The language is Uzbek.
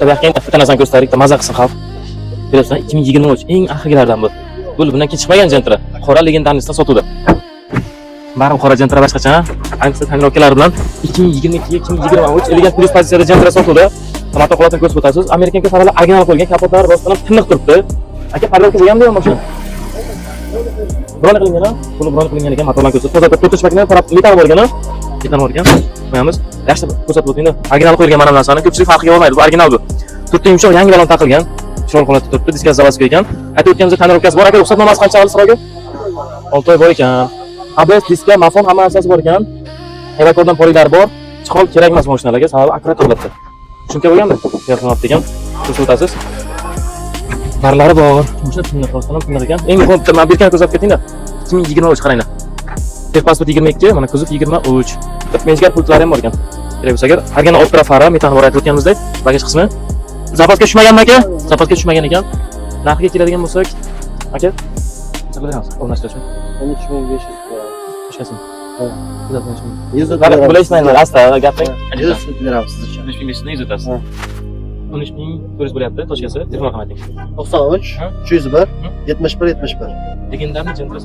Tabiiyki bitta narsani ko'rsataylik, maza qilsin xalq. Ko'ryapsan, 2023 eng oxirgilardan bu. Bu bundan keyin chiqmagan Gentra. Qora legendarnisdan sotuvda. Barcha qora Gentra boshqacha. Ayniqsa tonirovkalar bilan 2022-2023 elegant plus pozitsiyada Gentra sotuvda. Tomato holatini ko'rsatib o'tasiz. Amerikan farlar original qo'ygan, kapotlari rostdan tiniq turibdi. Aka parlarga bo'lganmi mashina? Bron qilingan, buni bron qilingan ekan, motordan ko'rsatib, tozalab to'rtinchi makina taraf metal bo'lgan, metal bo'lgan. Qo'yamiz. Yaxshi ko'rsatib o'tdingda. Original qo'yilgan mana bu narsani ko'pchilik farqiga olmaydi. Bu original bu. To'rtta yumshoq yangi balon taqilgan. Chiroyli holatda turibdi. Diska zavodiga ekan. Aytib o'tganimizdek tonirovkasi bor aka, ruxsatnomasi qancha oldi so'raga? 6 oy bor ekan. ABS diska, mafon hamma narsasi bor ekan. Evakordan polilar bor. Chiqol kerak emas mashinalarga, sababi akkurat holatda. Tushuncha bo'lganmi? Yaxshi degan. Ko'rsatib o'tasiz. Barlari bor. Mashina tiniq rostdan tiniq ekan. Eng muhim bitta men berkan ko'rsatib ketinglar. 2023 qaranglar. Texpasport 22, mana kuzov 23. Mejgar pultlari ham bor ekan. Kerak bo'lsa agar hargana olti fara metan bor aytib o'tganimizdek, bagaj qismi zapaska tushmaganmi aka? Zapaska tushmagan ekan. Narxiga keladigan bo'lsak, aka, qancha beramiz? O'rnashtirishmi? 13500. Toshkasin. Ha. 100 bilasizlar, asta gaping. 100 beramiz siz uchun. 13500 ni 100 o'tasiz. 13400 bo'lyapti Toshkasi. Telefon raqam ayting. 93 301 71 71. Legendarni Gentra